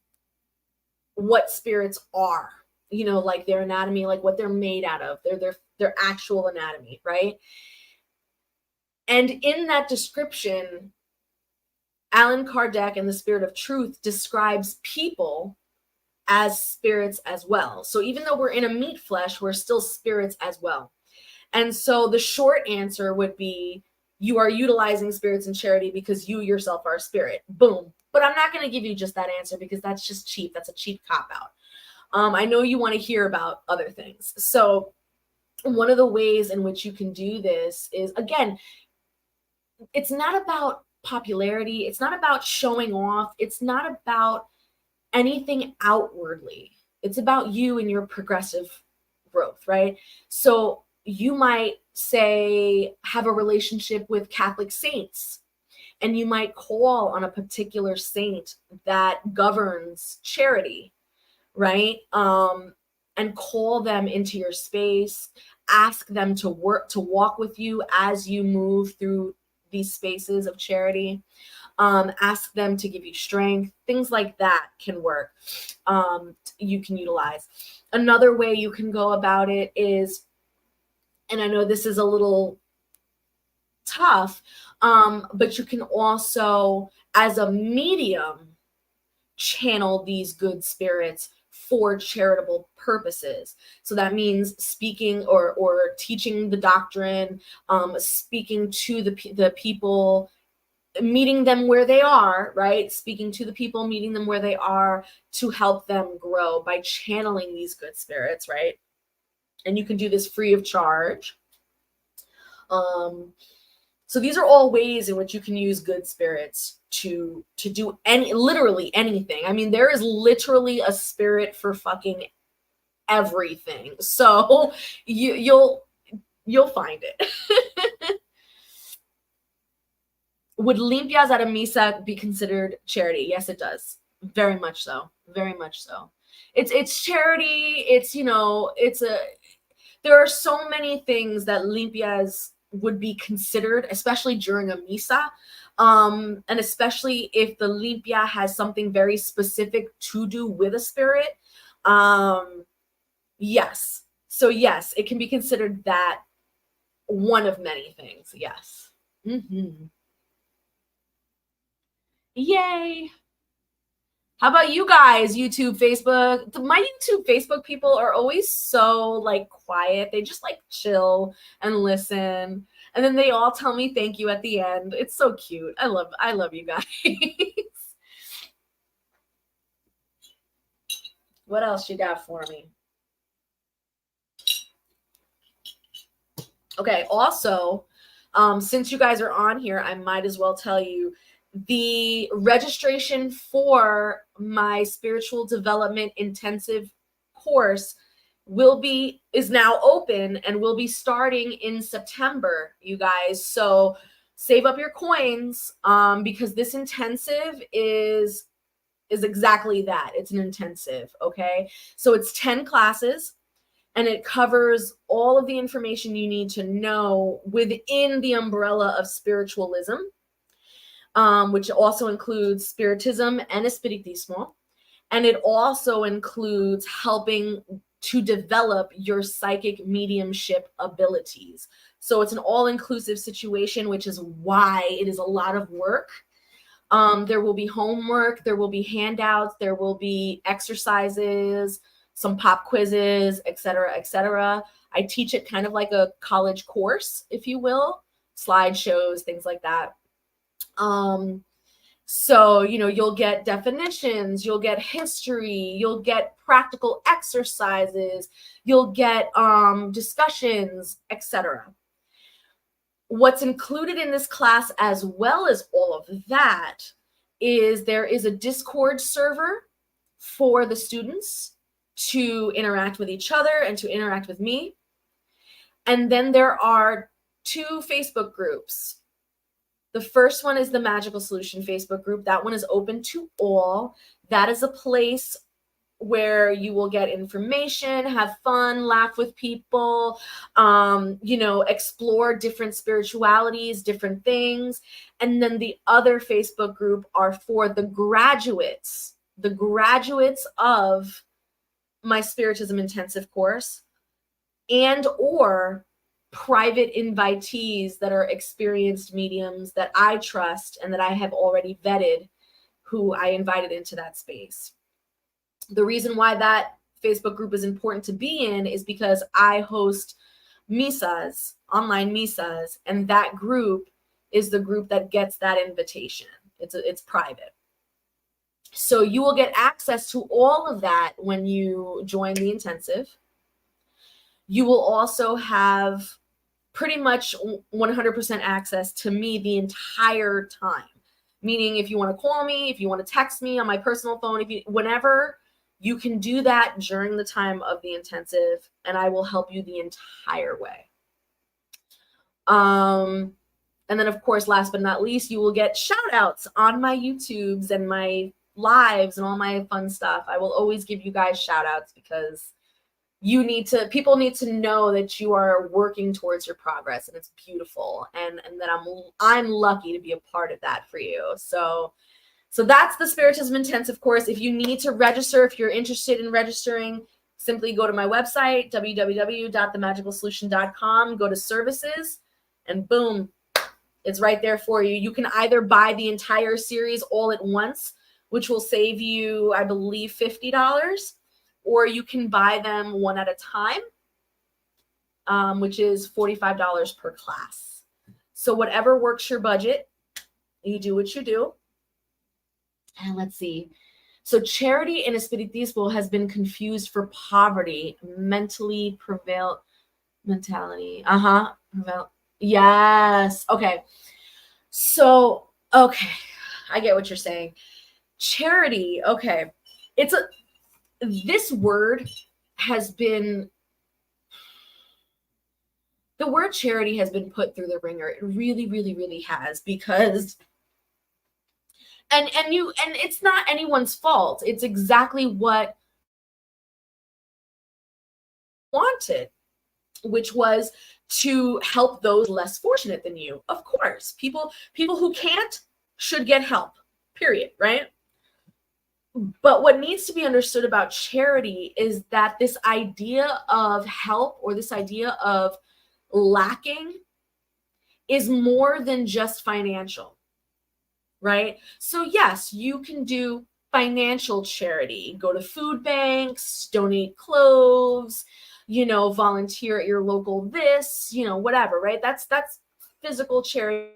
what spirits are, you know, like their anatomy, like what they're made out of, their actual anatomy, right? And in that description, Allan Kardec and the Spirit of Truth describes people as spirits as well. So even though we're in a meat flesh, we're still spirits as well. And so the short answer would be, you are utilizing spirits in charity because you yourself are a spirit. Boom. But I'm not going to give you just that answer because that's just cheap. That's a cheap cop out. I know you want to hear about other things. So one of the ways in which you can do this is, again, it's not about popularity. It's not about showing off. It's not about anything outwardly. It's about you and your progressive growth, right? So you might say have a relationship with Catholic saints, and you might call on a particular saint that governs charity, right? And call them into your space, ask them to walk with you as you move through these spaces of charity. Ask them to give you strength. Things like that can work. You can utilize. Another way you can go about it is, and I know this is a little tough, but you can also, as a medium, channel these good spirits for charitable purposes. So that means speaking or teaching the doctrine, speaking to the people, meeting them where they are, right? Speaking to the people, meeting them where they are to help them grow by channeling these good spirits, right? And you can do this free of charge. So these are all ways in which you can use good spirits to do literally anything. I mean, there is literally a spirit for fucking everything. So you'll find it. Would limpias at a misa be considered charity? Yes, it does. Very much so. Very much so. It's charity. It's, you know, there are so many things that limpias would be considered, especially during a misa. And especially if the limpia has something very specific to do with a spirit. Yes. So yes, it can be considered that one of many things. Yes. Mm-hmm. Yay. How about you guys, YouTube, Facebook? My YouTube, Facebook people are always so like quiet. They just like chill and listen. And then they all tell me thank you at the end. It's so cute. I love you guys. What else you got for me? Okay, also, since you guys are on here, I might as well tell you the registration for my spiritual development intensive course is now open and will be starting in September, you guys. So save up your coins, because this intensive is exactly that. It's an intensive. Okay, so it's 10 classes. And it covers all of the information you need to know within the umbrella of spiritualism, which also includes Spiritism and Spiritismo. And it also includes helping to develop your psychic mediumship abilities. So it's an all-inclusive situation, which is why it is a lot of work. There will be homework, there will be handouts, there will be exercises, some pop quizzes, etc., etc. I teach it kind of like a college course, if you will, slideshows, things like that. So, you know, you'll get definitions, you'll get history, you'll get practical exercises, you'll get discussions, etc. What's included in this class, as well as all of that, is there is a Discord server for the students to interact with each other and to interact with me. And then there are 2 Facebook groups. The first one is the Magical Solution Facebook group. That one is open to all. That is a place where you will get information, have fun, laugh with people, explore different spiritualities, different things. And then the other Facebook group are for the graduates of my Spiritism intensive course, and or private invitees that are experienced mediums that I trust and that I have already vetted, who I invited into that space. The reason why that Facebook group is important to be in is because I host misas, online misas, and that group is the group that gets that invitation. It's private. So you will get access to all of that when you join the intensive. You will also have pretty much 100% access to me the entire time. Meaning, if you want to call me, if you want to text me on my personal phone, whenever, you can do that during the time of the intensive, and I will help you the entire way. And then, of course, last but not least, you will get shout outs on my YouTubes and my lives and all my fun stuff. I will always give you guys shout outs because people need to know that you are working towards your progress, and it's beautiful, and that I'm lucky to be a part of that for you. So that's the Spiritism intensive course. If you need to register, if you're interested in registering, simply go to my website, www.themagicalsolution.com, go to services, and boom, it's right there for you. You can either buy the entire series all at once, which will save you, I believe, $50, or you can buy them one at a time, which is $45 per class. So whatever works your budget, you do what you do. And let's see. So charity in Spiritismo has been confused for poverty, mentality. Yes. Okay. So, okay. I get what you're saying. Charity. Okay. This word has been, the word charity has been put through the ringer. It really, really, really has, because and it's not anyone's fault. It's exactly what wanted, which was to help those less fortunate than you. Of course, people who can't should get help, period, right? But what needs to be understood about charity is that this idea of help, or this idea of lacking, is more than just financial, right? So yes, you can do financial charity, go to food banks, donate clothes, volunteer at your local this, whatever, right? That's physical charity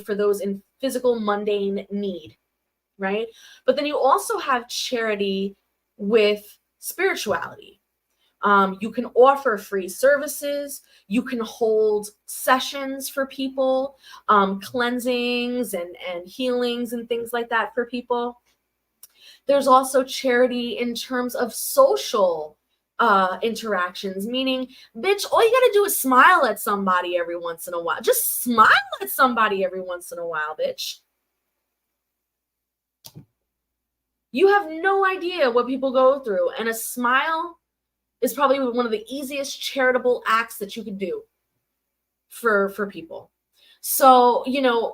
for those in physical mundane need, right? But then you also have charity with spirituality. You can offer free services. You can hold sessions for people, cleansings and healings and things like that for people. There's also charity in terms of social interactions, meaning, bitch, all you gotta do is smile at somebody every once in a while. Just smile at somebody every once in a while, bitch. You have no idea what people go through, and a smile is probably one of the easiest charitable acts that you could do for people. So,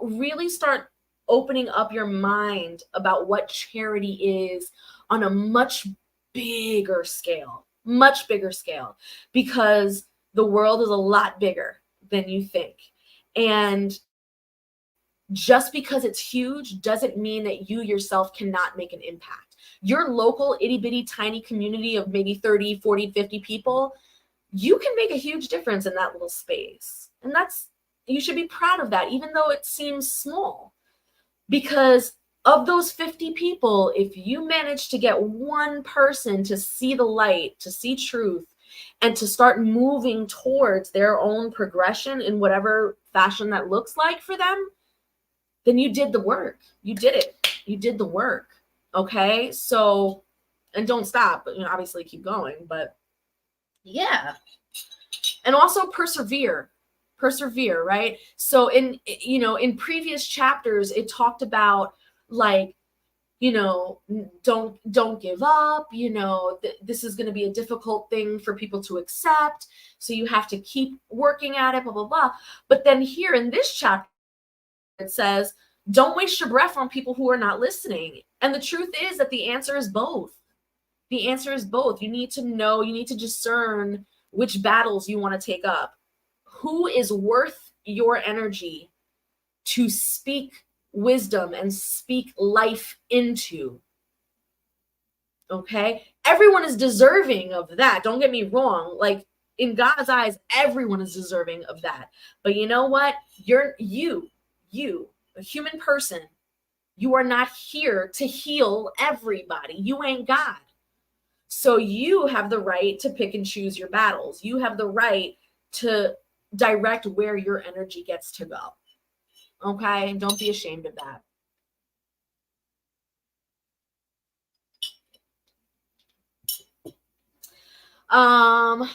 really start opening up your mind about what charity is on a much bigger scale, because the world is a lot bigger than you think. And just because it's huge doesn't mean that you yourself cannot make an impact. Your local itty bitty tiny community of maybe 30, 40, 50 people, you can make a huge difference in that little space. And you should be proud of that, even though it seems small. Because of those 50 people, if you manage to get one person to see the light, to see truth, and to start moving towards their own progression in whatever fashion that looks like for them, then you did the work. You did it. You did the work. Okay? So, and don't stop, obviously keep going, but yeah. And also persevere, right? So in previous chapters, it talked about like don't give up, this is going to be a difficult thing for people to accept, so you have to keep working at it, blah blah blah. But then here in this chapter it says, don't waste your breath on people who are not listening. And the truth is that the answer is both. The answer is both. You need to know, you need to discern which battles you want to take up. Who is worth your energy to speak wisdom and speak life into? Okay? Everyone is deserving of that. Don't get me wrong. Like, in God's eyes, everyone is deserving of that. But you know what? You, a human person, you are not here to heal everybody. You ain't God. So you have the right to pick and choose your battles. You have the right to direct where your energy gets to go. Okay? And don't be ashamed of that. I'm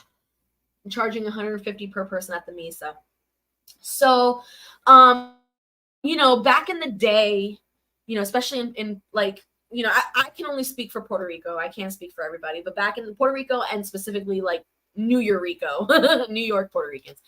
charging $150 per person at the Misa. So, back in the day, especially in like, I can only speak for Puerto Rico. I can't speak for everybody, but back in Puerto Rico, and specifically like New York Puerto Ricans,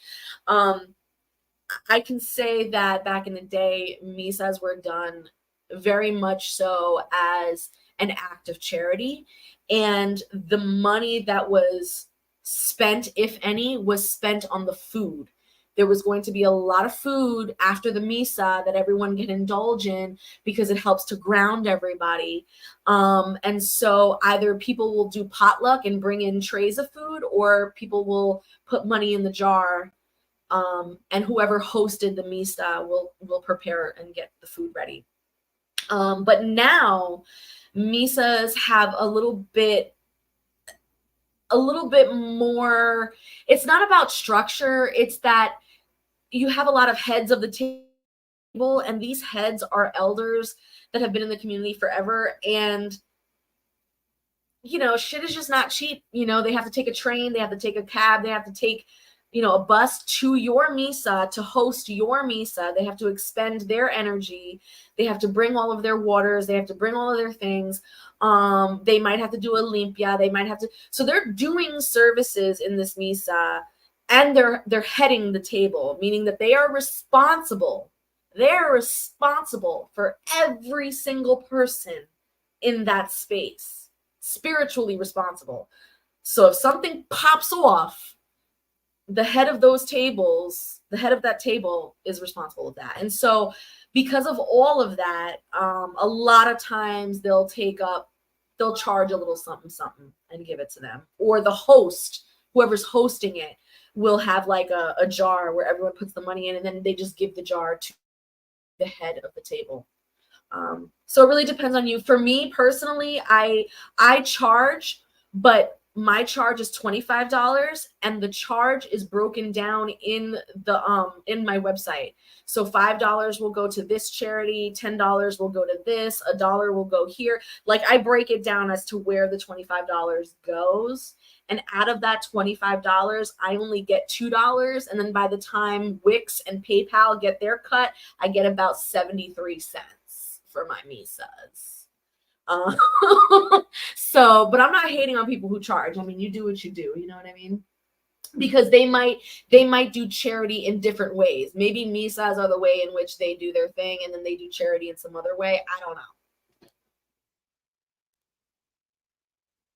I can say that back in the day, misas were done very much so as an act of charity, and the money that was spent, if any, was spent on the food. There was going to be a lot of food after the misa that everyone can indulge in because it helps to ground everybody. And so either people will do potluck and bring in trays of food, or people will put money in the jar, and whoever hosted the misa will prepare and get the food ready. But now misas have a little bit more. It's not about structure. It's that you have a lot of heads of the table, and these heads are elders that have been in the community forever. And shit is just not cheap. They have to take a train, they have to take a cab, they have to take a bus to your misa to host your misa. They have to expend their energy. They have to bring all of their waters. They have to bring all of their things. They might have to do a limpia. They might have to. So they're doing services in this misa, and they're heading the table, meaning that they are responsible. They're responsible for every single person in that space, spiritually responsible. So if something pops off, the head of that table is responsible of that. And so because of all of that, a lot of times they'll charge a little something and give it to them. Or the host, whoever's hosting it, will have like a jar where everyone puts the money in, and then they just give the jar to the head of the table. So it really depends on you. For me personally, I charge, but my charge is $25, and the charge is broken down in my website. So $5 will go to this charity, $10 will go to this, $1 will go here. Like, I break it down as to where the $25 goes. And out of that $25, I only get $2. And then by the time Wix and PayPal get their cut, I get about 73 cents for my misas. So, but I'm not hating on people who charge. I mean, you do what you do, you know what I mean? Because they might do charity in different ways. Maybe misas are the way in which they do their thing, and then they do charity in some other way. I don't know.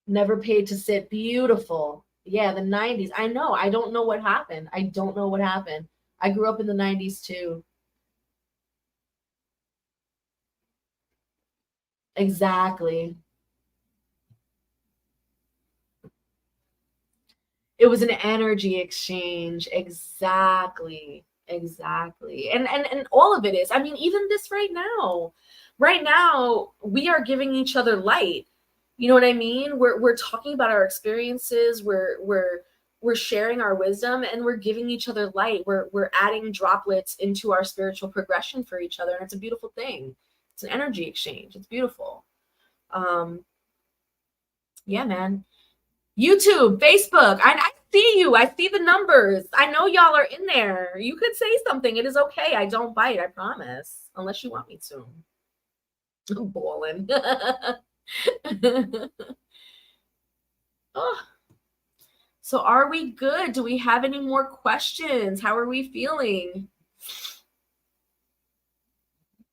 Never paid to sit. Beautiful. Yeah, the 90s. I know. I don't know what happened. I grew up in the 90s too. Exactly. It was an energy exchange. Exactly. And all of it is. I mean, even this right now. Right now, we are giving each other light. You know what I mean? We're talking about our experiences. We're sharing our wisdom, and we're giving each other light. We're adding droplets into our spiritual progression for each other, and it's a beautiful thing. It's an energy exchange. It's beautiful. Yeah, man. YouTube, Facebook. I see you. I see the numbers. I know y'all are in there. You could say something. It is okay. I don't bite. I promise. Unless you want me to. I'm balling. Oh, so are we good? Do we have any more questions? How are we feeling?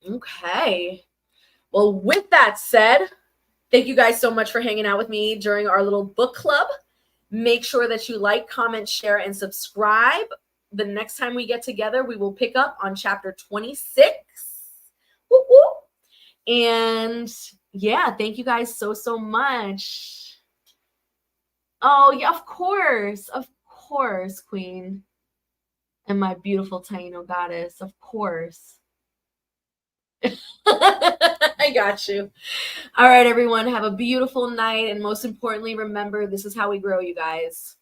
Okay. Well, with that said, thank you guys so much for hanging out with me during our little book club. Make sure that you like, comment, share, and subscribe. The next time we get together, we will pick up on chapter 26. Woo woo. And yeah, thank you guys so, so much. Oh, yeah, of course, Queen. And my beautiful Taino goddess, of course. I got you. All right, everyone, have a beautiful night. And most importantly, remember, this is how we grow, you guys.